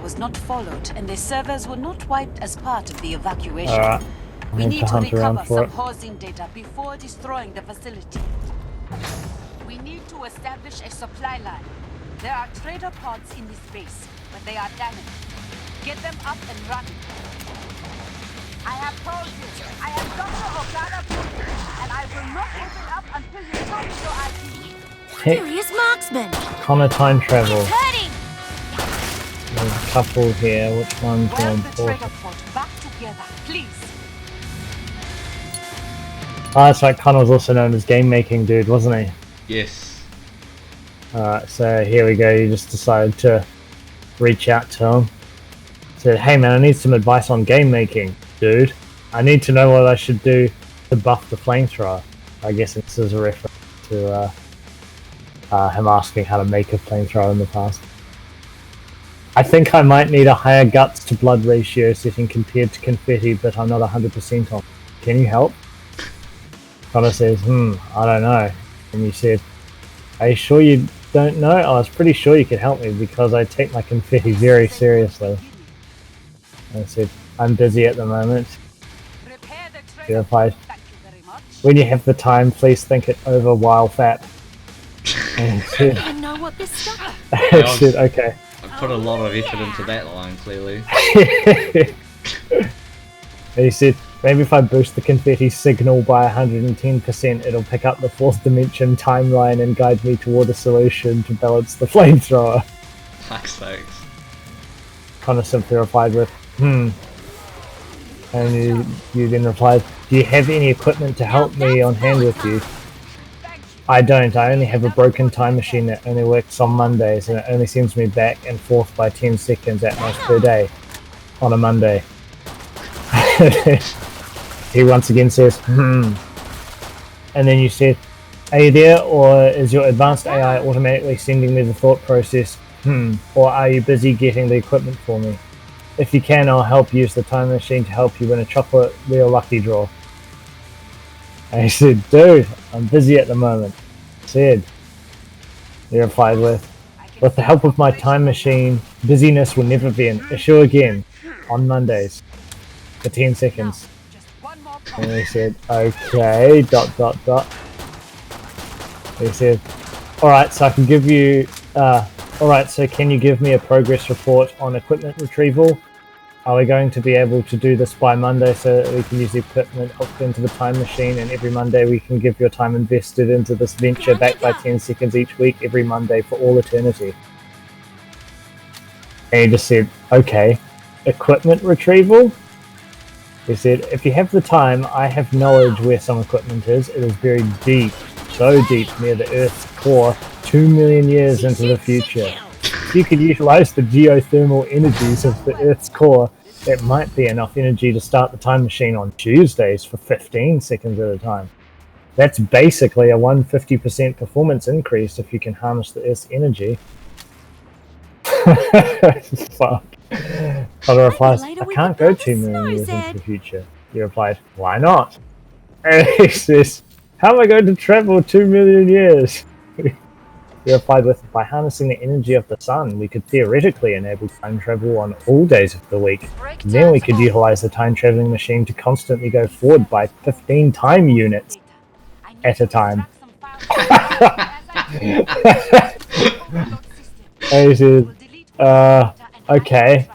was not followed, and their servers were not wiped as part of the evacuation. Alright. We need to hunt around recover for some it. housing data before destroying the facility. We need to establish a supply line. There are trader pods in this base, but they are damaged. Get them up and running. I have told you, I am Dr. Okada Booker, and I will not open up until you show me your ID. Serious marksman. Connor time travel. It's hurting. There's a couple here. Which one's more Weld the important? trader pod back together, please. Oh, that's right. Connor was also known as game making dude, wasn't he? Yes. Alright, so here we go. You just decided to reach out to him. Said, hey man, I need some advice on game making, dude. I need to know what I should do to buff the flamethrower. I guess this is a reference to him asking how to make a flamethrower in the past. I think I might need a higher guts to blood ratio setting compared to confetti, but I'm not 100% on. Can you help? Connor says, I don't know. And you said, are you sure you don't know? I was pretty sure you could help me because I take my confetti very seriously. And I said, I'm busy at the moment. He replied, when you have the time, please think it over while fat. And he said, I know what this stuff. I said, okay. I put a lot of effort into that line, clearly. And he said, maybe if I boost the confetti signal by 110%, it'll pick up the fourth dimension timeline and guide me toward a solution to balance the flamethrower. Fuck's sakes. Connor simply replied with, And you then replied, do you have any equipment to help me on hand with you? I don't. I only have a broken time machine that only works on Mondays, and it only sends me back and forth by 10 seconds at most per day on a Monday. He once again says, And then you said, are you there, or is your advanced AI automatically sending me the thought process, or are you busy getting the equipment for me? If you can, I'll help use the time machine to help you win a chocolate real lucky draw. And he said, dude, I'm busy at the moment. Said, he replied with the help of my time machine, busyness will never be an issue again on Mondays for 10 seconds. And he said, okay, ... He said, alright, so I can give you, alright, so can you give me a progress report on equipment retrieval? Are we going to be able to do this by Monday so that we can use the equipment hooked into the time machine, and every Monday we can give your time invested into this venture back by 10 seconds each week, every Monday for all eternity? And he just said, okay, equipment retrieval? He said, if you have the time, I have knowledge where some equipment is. It is buried deep, so deep near the Earth's core, 2 million years into the future. If you could utilize the geothermal energies of the Earth's core, it might be enough energy to start the time machine on Tuesdays for 15 seconds at a time. That's basically a 150% performance increase if you can harness the Earth's energy. Fuck. Connor replies, I can't go 2 million years into the future. He replied, why not? And he says, how am I going to travel 2 million years? He replied with, by harnessing the energy of the sun, we could theoretically enable time travel on all days of the week. Then we could utilize the time traveling machine to constantly go forward by 15 time units at a time. And he said, okay.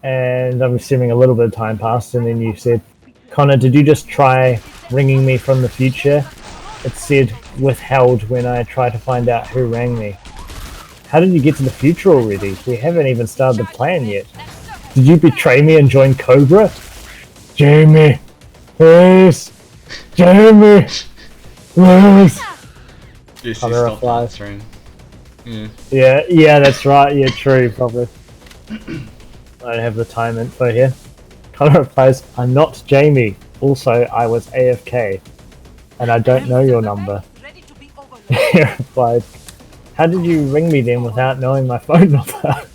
And I'm assuming a little bit of time passed, and then you said, Connor, did you just try ringing me from the future? It said withheld when I tried to find out who rang me. How did you get to the future already? We haven't even started the plan yet. Did you betray me and join Cobra? Jamie, please. Jamie, please. Yes, Connor stop replies. answering. Yeah, that's right. Yeah, true, probably. I don't have the time info here. Connor replies, I'm not Jamie. Also, I was AFK. And I don't know your number. He replied, how did you ring me then without knowing my phone number?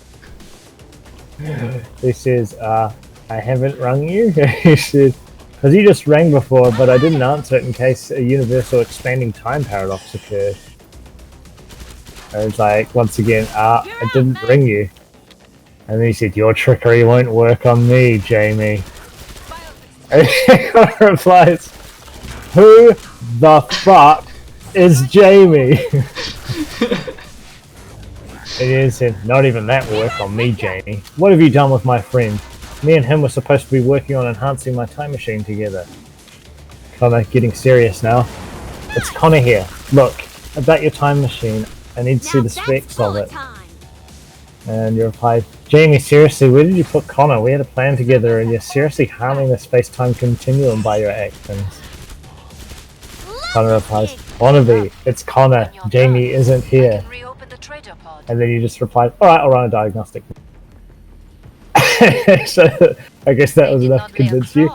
He says, I haven't rung you? He said, because you just rang before, but I didn't answer it in case a universal expanding time paradox occurred. And it's like, once again, I didn't ring you. And then he said, your trickery won't work on me, Jamie. And he replies, who the fuck is Jamie? And he said, not even that will work on me, Jamie. What have you done with my friend? Me and him were supposed to be working on enhancing my time machine together. Connor, getting serious now. It's Connor here. Look, about your time machine, I need to see the specs of it. And you replied, Jamie, seriously, where did you put Connor? We had a plan together and you're seriously harming the space-time continuum by your actions. Connor replies, wannabe, it's Connor. Jamie isn't here. And then you just replied, alright, I'll run a diagnostic. So, I guess that was enough to convince you.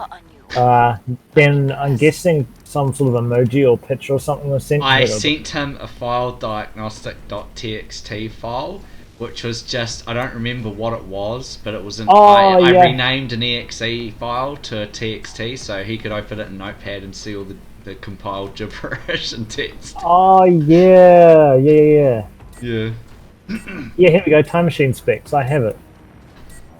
Then I'm guessing some sort of emoji or picture or something was sent. I sent him a file, diagnostic.txt file, which was just, I don't remember what it was, but it was an, I renamed an exe file to a txt so he could open it in Notepad and see all the compiled gibberish and text. Oh yeah. Yeah. Yeah, here we go, time machine specs, I have it.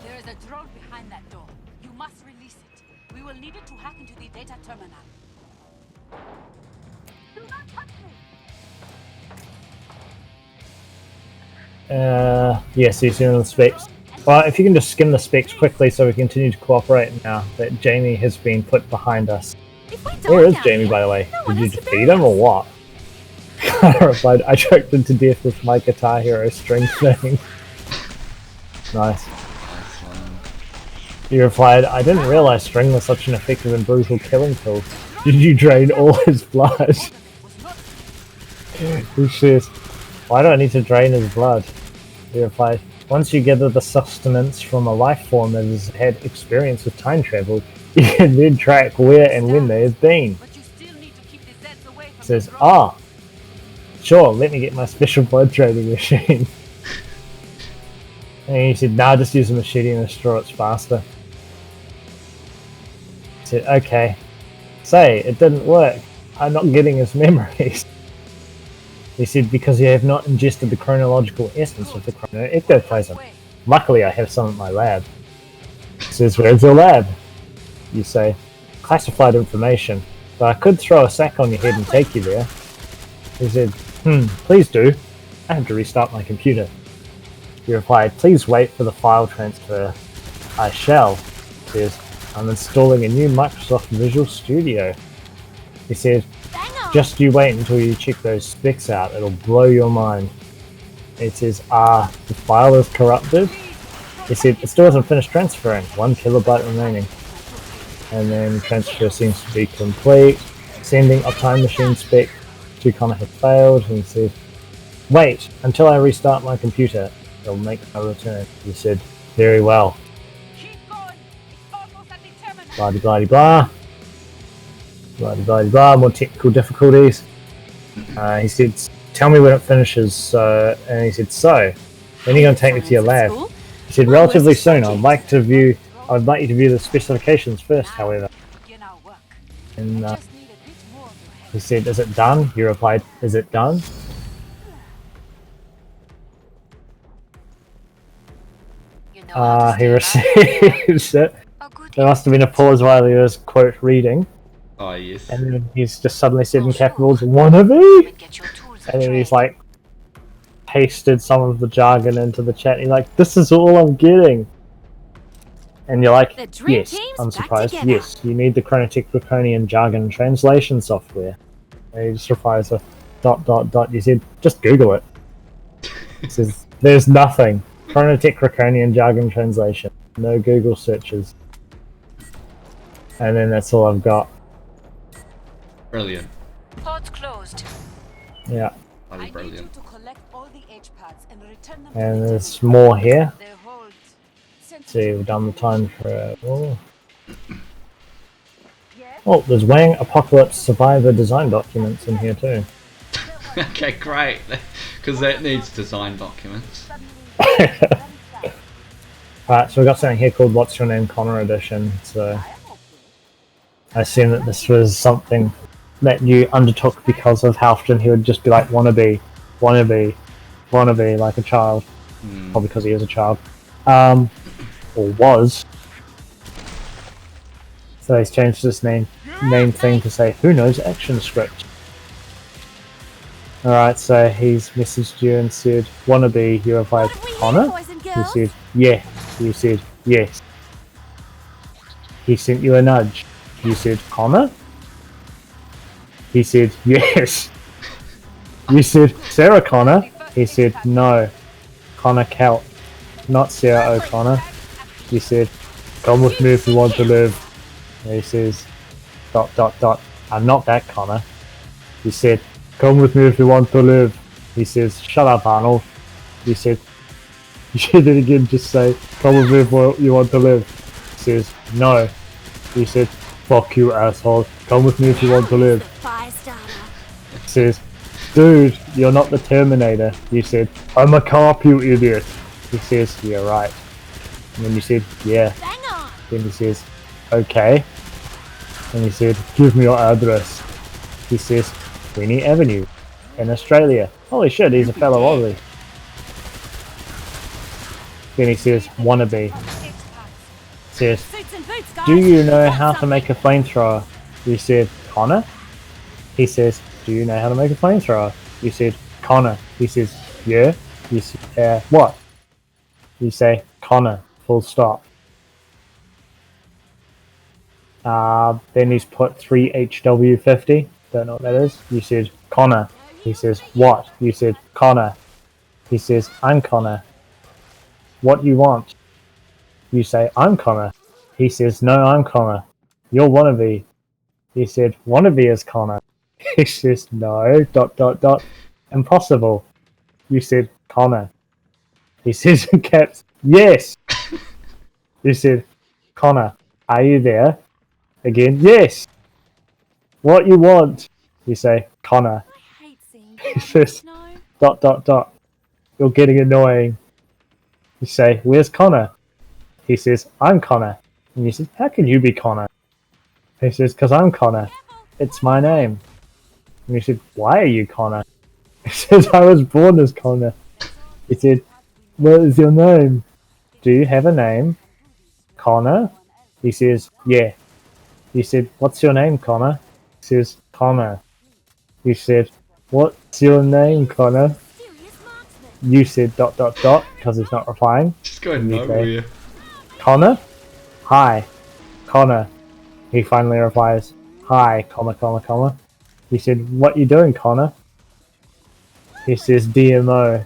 There is a drone behind that door. You must release it. We will need it to hack into the data terminal. Do not touch me! Yes, you've seen the specs. Well, if you can just skim the specs quickly so we continue to cooperate now that Jamie has been put behind us. Where is Jamie, by the way? Did you defeat him or what? I replied, I choked him to death with my Guitar Hero string thing. Nice. He replied, I didn't realize string was such an effective and brutal killing tool. Did you drain all his blood? He says, why do I need to drain his blood? He replied, once you gather the sustenance from a life form that has had experience with time travel, you can then track where and when they have been. He says, sure, let me get my special blood draining machine. And he said, nah, just use a machete and a straw, it's faster. He said, okay. Say, it didn't work. I'm not getting his memories. He said, because you have not ingested the chronological essence of the chrono ectoplasm. Luckily, I have some at my lab. He says, where's your lab? You say, classified information, but I could throw a sack on your head and take you there. He said, please do. I have to restart my computer. He replied, please wait for the file transfer. I shall. He says, I'm installing a new Microsoft Visual Studio. He said, just you wait until you check those specs out, it'll blow your mind. It says, the file is corrupted. He said, it still hasn't finished transferring, 1 kilobyte remaining. And then transfer seems to be complete. Sending a time machine spec to Connor had failed. And he said, wait until I restart my computer, it'll make a return. He said, very well. Blah de blah de blah. Blah de blah de blah, more technical difficulties. He said, tell me when it finishes. And he said, so, when are you going to take me to your lab? He said, relatively soon. I'd like you to view the specifications first, however. And he said, is it done? He replied, is it done? He receives it. There must have been a pause while he was, quote, reading. Oh, yes. And then he's just suddenly said in capitals, wannabe? And then he's like, pasted some of the jargon into the chat. He's like, this is all I'm getting. And you're like, yes, I'm surprised. Yes, you need the Chronotech Draconian jargon translation software. And he just replies with ... You said, just Google it. He says, there's nothing. Chronotech Draconian jargon translation. No Google searches. And then that's all I've got. Brilliant. Ports closed. Yeah. Bloody brilliant. And there's more here. See, we've done the time travel. Oh, there's Wang Apocalypse Survivor design documents in here too. Okay, great. Because that needs design documents. Alright, so we've got something here called What's Your Name Connor Edition. So I assume that this was something that you undertook because of how often he would just be like, wannabe, wannabe, wannabe, like a child. Probably because he is a child. Or was. So he's changed his name thing to say, who knows action script. Alright, so he's messaged you and said, wannabe, you replied, Connor? You said, yeah. You said, yes. He sent you a nudge. You said, Connor? He said, yes. You said, Sarah Connor? He said, no. Connor Kelt, not Sarah O'Connor. He said, come with me if you want to live. And he says, ... I'm not that Connor. He said, come with me if you want to live. He says, shut up Arnold. He said, you should again just say, come with me if you want to live. He says, no. He said, fuck you asshole, come with me if you want to live. He says, dude, you're not the Terminator. You said, I'm a cop, you idiot. He says, yeah, right. And then you said, yeah. Then he says, okay. And he said, give me your address. He says, Winnie Avenue in Australia. Holy shit, he's a fellow Aussie. Then he says, wannabe. Says, do you know how to make a flamethrower? You said, Connor? He says, do you know how to make a flamethrower? You said, Connor. He says, yeah. You say, what? You say, Connor, full stop. Then he's put 3HW50. Don't know what that is. You said, Connor. He says, what? You said, Connor. He says, I'm Connor. What you want? You say, I'm Connor. He says, no, I'm Connor. You're wannabe. He said, wannabe is Connor. He says, no, ... Impossible. You said, Connor. He says in caps, yes. You said, Connor, are you there? Again, yes. What you want? You say, Connor. He says, ... You're getting annoying. You say, where's Connor? He says, I'm Connor. And you say, how can you be Connor? He says, because I'm Connor. It's my name. And you said, why are you Connor? He says, I was born as Connor. He said, what is your name? Do you have a name? Connor? He says, yeah. He said, what's your name, Connor? He says, Connor. He said, what's your name, Connor? You said ... because he's not replying. Just going nowhere. Connor? Hi. Connor. He finally replies, hi, comma. He said, what you doing, Connor? He says, DMO.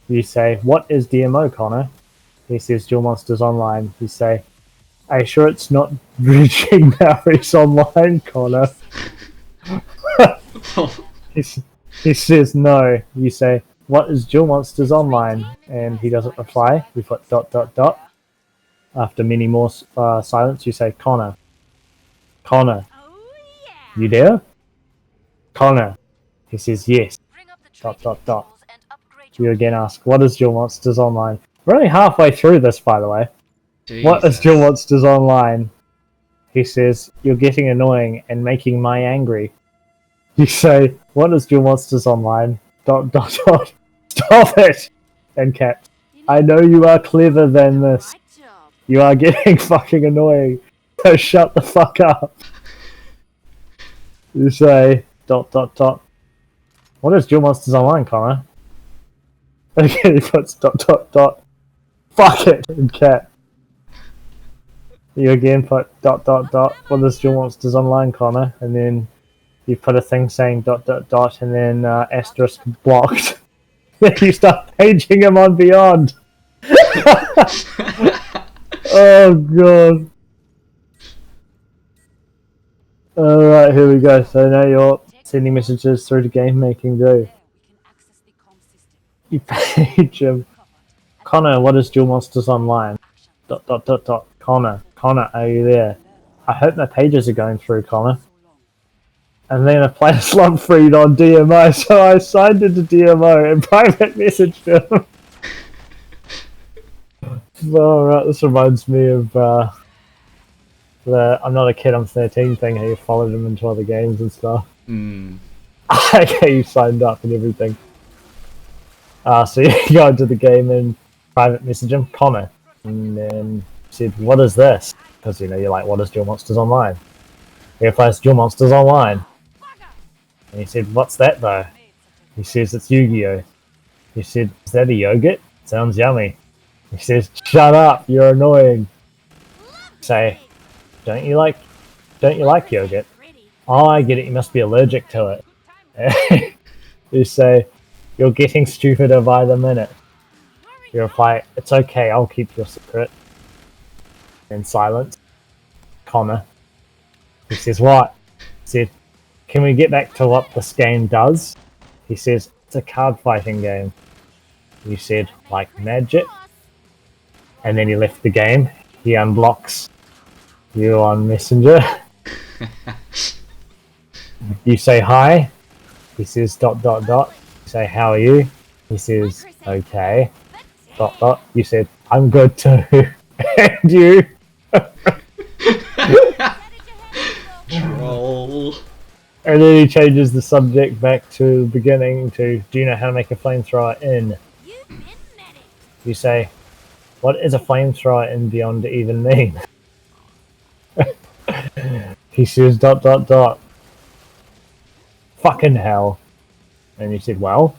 You say, what is DMO, Connor? He says, Duel Monsters Online. You say, are you sure it's not reaching Maurice Online, Connor? He says, no. You say, what is Duel Monsters Online? And he doesn't reply. You put ... After many more silence, you say, Connor. Connor. You there? Connor. He says, yes. ... You again ask, what is Duel Monsters Online? We're only halfway through this, by the way. Jesus. What is Duel Monsters Online? He says, you're getting annoying and making my angry. You say, what is Duel Monsters Online? ... Stop it! And cat, I know you are clever than this. You are getting fucking annoying. So shut the fuck up. You say, ... What is Duel Monsters Online, Connor? Again, he puts ... Fuck it! And cat. You again put ... What is Duel Monsters Online, Connor? And then you put a thing saying ... and then asterisk blocked. Then you start paging him on Beyond. Oh god. Alright, here we go. So now you're sending messages through to game making do. You page him. Connor, what is Duel Monsters Online? ... Connor, are you there? I hope my pages are going through, Connor. And then I played a slot feed on DMO, so I signed into DMO and private messaged him. Alright, this reminds me of the I'm not a kid, I'm 13 thing, how you followed him into other games and stuff. I like how you signed up and everything. So you go into the game and private message him, Connor, and then said, "What is this?" Because you're like, "What is Duel Monsters Online?" He replies, "Duel Monsters Online," and he said, "What's that though?" He says, "It's Yu-Gi-Oh." He said, "Is that a yogurt? Sounds yummy." He says, "Shut up! You're annoying." Say, "Don't you like yogurt?" "Oh, I get it. You must be allergic to it." You say, "You're getting stupider by the minute." You reply, "It's okay. I'll keep your secret." In silence, Connor. He says, "What?" He said, "Can we get back to what this game does?" He says, "It's a card fighting game." You said, "Like magic?" And then he left the game. He unblocks you on Messenger. You say hi. He says, ... You say, "How are you?" He says, "Okay." ... You said, "I'm good too." And you. Troll. And then he changes the subject back to the beginning to, "Do you know how to make a flamethrower in?" You say, "What is a flamethrower in Beyond even mean?" He says, ... Fucking hell. And you said, "Well?"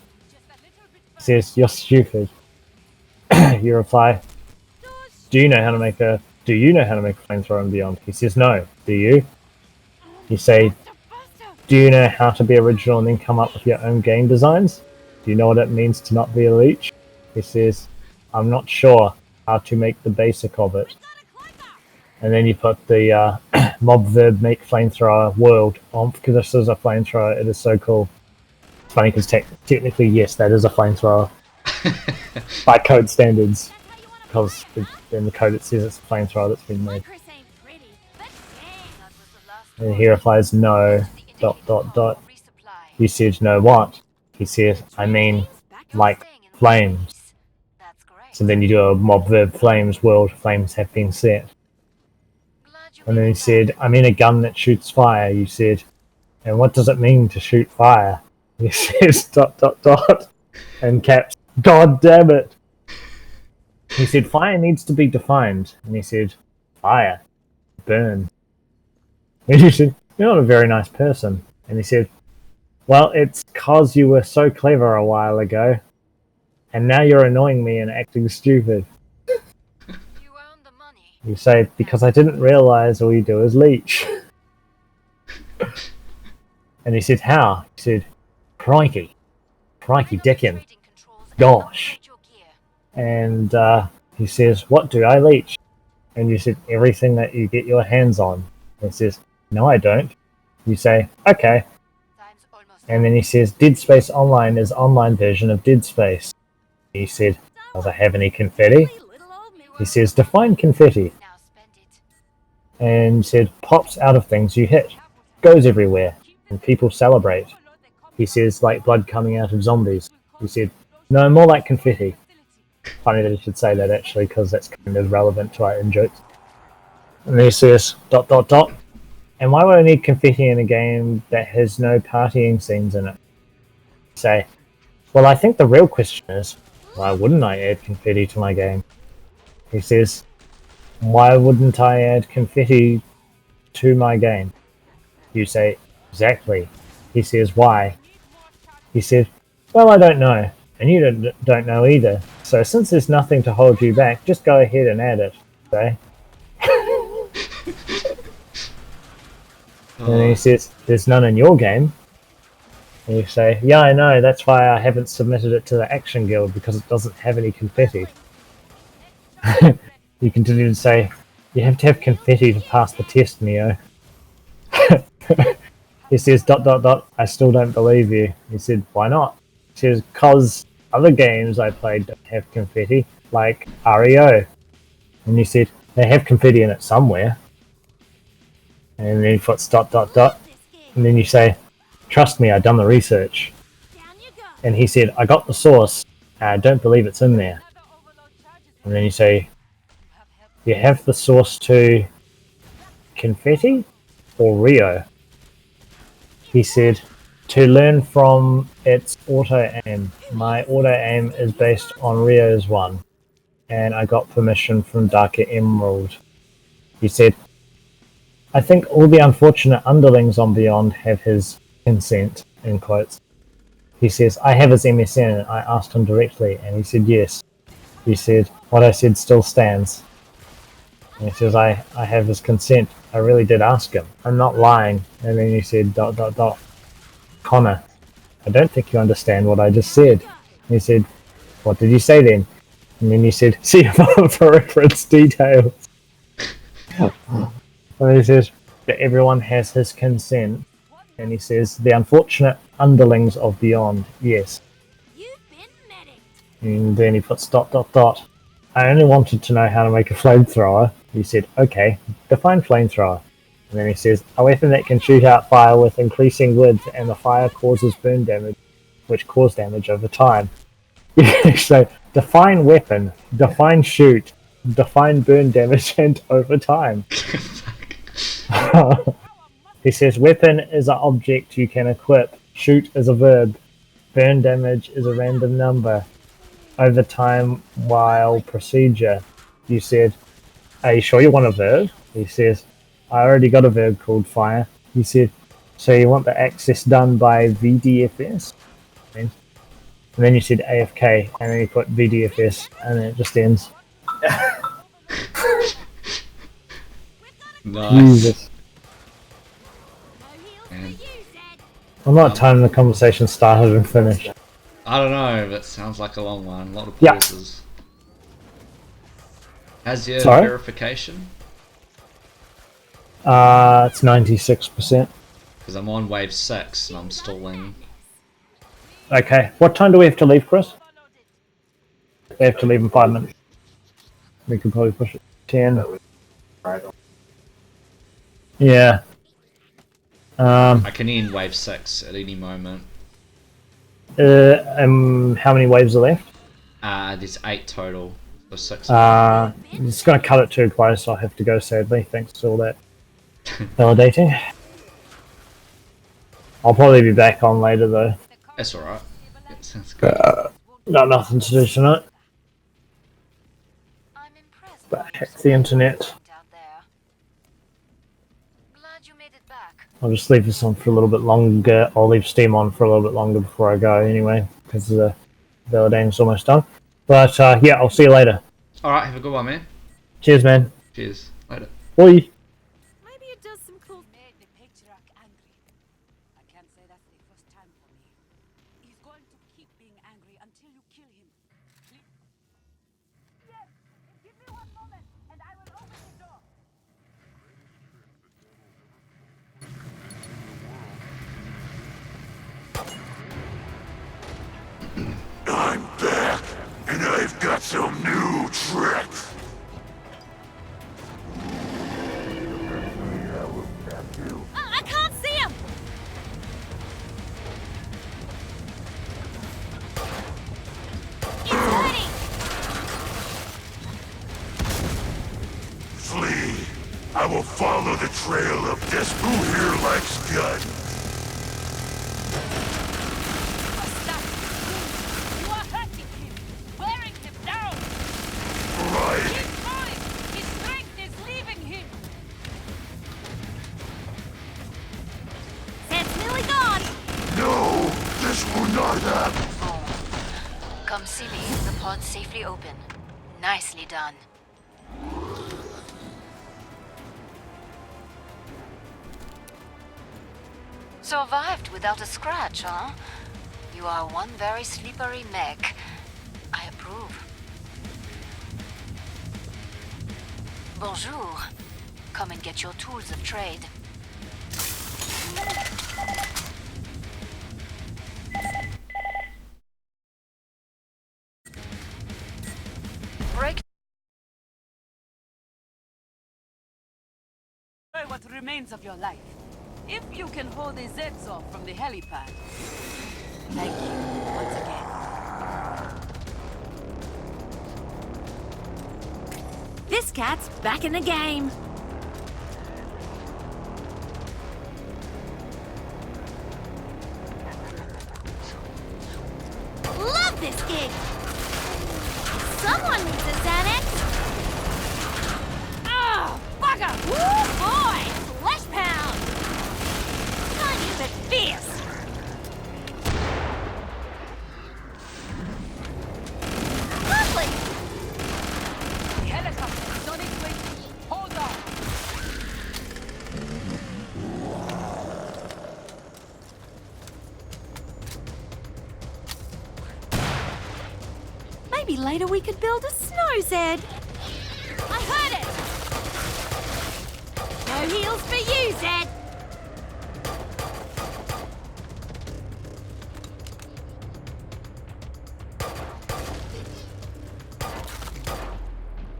He says, "You're stupid." You reply, Do you know how to make a flamethrower in Beyond?" He says, "No." "Do you?" You say, "Do you know how to be original and then come up with your own game designs? Do you know what it means to not be a leech?" He says, "I'm not sure how to make the basic of it." And then you put the mob verb make flamethrower world on, because this is a flamethrower. It is so cool. It's funny because technically, yes, that is a flamethrower by code standards. Because in the code it says it's a flamethrower that's been made. And he replies, "No, ... You said, "No what?" He says, "I mean, like flames." So then you do a mob verb flames world, flames have been set. And then he said, "I mean a gun that shoots fire." You said, "And what does it mean to shoot fire?" He says, ... And caps, "God damn it." He said, "Fire needs to be defined." And he said, "Fire, burn." And you said, "You're not a very nice person." And he said, "Well, it's 'cause you were so clever a while ago, and now you're annoying me and acting stupid." You say, "Because I didn't realize all you do is leech." And he said, "How?" He said, Crikey Dickin. Gosh." And he says, "What do I leech?" And you said, "Everything that you get your hands on." And he says, "No, I don't." You say, "Okay." And then he says, "Dead Space Online is online version of Dead Space." He said, "Does it have any confetti?" He says, "Define confetti." And said, "Pops out of things you hit, goes everywhere, and people celebrate." He says, "Like blood coming out of zombies." He said, "No, more like confetti." Funny that he should say that actually, because that's kind of relevant to our in-jokes. And then he says, ... And why would I need confetti in a game that has no partying scenes in it? Say, "Well, I think the real question is, why wouldn't I add confetti to my game?" He says, "Why wouldn't I add confetti to my game?" You say, "Exactly." He says, "Why?" He said, "Well, I don't know, and you don't know either. So since there's nothing to hold you back, just go ahead and add it." Say. And then he says, "There's none in your game." And you say, "Yeah, I know, that's why I haven't submitted it to the Action Guild, because it doesn't have any confetti." You continue to say, "You have to have confetti to pass the test, Neo." He says, ... I still don't believe you." He said, "Why not?" He says, "'Cause other games I played don't have confetti, like REO." And you said, "They have confetti in it somewhere." And then he puts ... And then you say, "Trust me, I've done the research." And he said, "I got the source. I don't believe it's in there." And then you say, "You have the source to confetti or Rio?" He said, to learn from its auto-aim. My auto-aim is based on Rio's one, and I got permission from Darker Emerald. He said, I think all the unfortunate underlings on Beyond have his consent, in quotes. He says, I have his MSN, and I asked him directly, and he said yes. He said, what I said still stands. And he says, I have his consent. I really did ask him. I'm not lying. And then he said, ... Connor, I don't think you understand what I just said. And he said, what did you say then? And then he said, see above for reference details. And he says that everyone has his consent. And he says, the unfortunate underlings of Beyond, yes. You've been medic. And then he puts ... I only wanted to know how to make a flamethrower. He said, okay, define flamethrower. And then he says, a weapon that can shoot out fire with increasing width and the fire causes burn damage, which cause damage over time. So, define weapon, define shoot, define burn damage, and over time. He says, weapon is an object you can equip, shoot is a verb, burn damage is a random number, over time while procedure. You said, are you sure you want a verb? He says, I already got a verb called fire. He said, so you want the access done by VDFS? And then you said AFK, and then you put VDFS, and then it just ends. Nice. Jesus. And I'm not timing the conversation started and finished. I don't know, but it sounds like a long one. A lot of Yeah. pauses. Has your Sorry? verification? It's 96%. Because I'm on wave 6 and I'm stalling. Okay, what time do we have to leave, Chris? We have to leave in 5 minutes. We could probably push it to 10. Yeah. I can end wave 6 at any moment. How many waves are left? There's 8 total. So 6. It's going to cut it too close, so I have to go sadly. Thanks to all that validating. I'll probably be back on later though. That's alright. That sounds good. Got nothing to do tonight. I'm impressed But by hack the internet. out there. Glad you made it back. I'll just leave this on for a little bit longer. I'll leave Steam on for a little bit longer before I go anyway, because the validating's almost done. But yeah, I'll see you later. Alright, have a good one, man. Cheers, man. Cheers. Later. Bye. Maybe it does some cool. Made the patriarch angry. I can't say that's the first time for me. He's going to keep being angry until you kill him. Yes, give me 1 moment, and I will open the door. I'm back, and I've got some new tricks. I can't see him. It's hurting. Flee. I will follow the trail of this. Who here likes guns? Stop! You are hurting him! Wearing him down! Right. Keep going! His strength is leaving him! It's nearly gone. No, this will not happen. Come see me. The pod's safely open. Nicely done. Survived without a scratch, huh? You are one very slippery mech. I approve. Bonjour. Come and get your tools of trade. Break. Enjoy what remains of your life. If you can hold the Zeds off from the helipad. Thank you once again. This cat's back in the game. later we could build a snow's head. I heard it! No heels for you, Zed!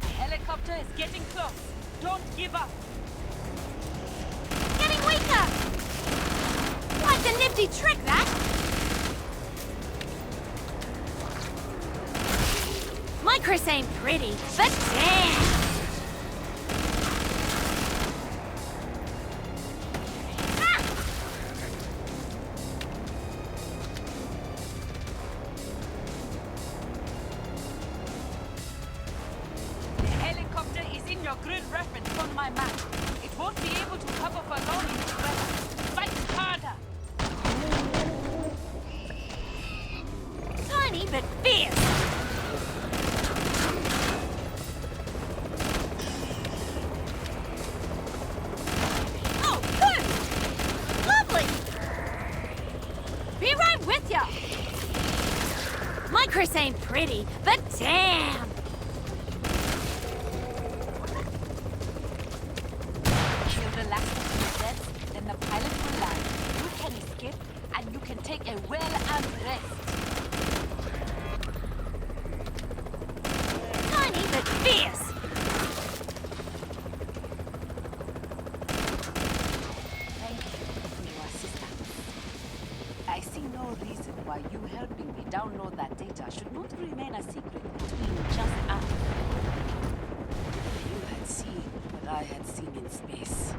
The helicopter is getting close. Don't give up. Getting weaker! Quite a nifty trick, that! My Chris ain't pretty, but damn! Ah! The helicopter is in your grid reference on my map. It won't be able to cover for long in this weather. Fight harder! Tiny but fierce! Oh, good! Lovely! Be right with ya! My Chris ain't pretty, but damn! Kill the last of the Zeds, then the pilot will land. You can escape, and you can take a well-earned rest. Tiny but fierce! Thank you for your assistance. I see no reason why you helping me download that data should not remain a secret between just us. You had seen what I had seen in space.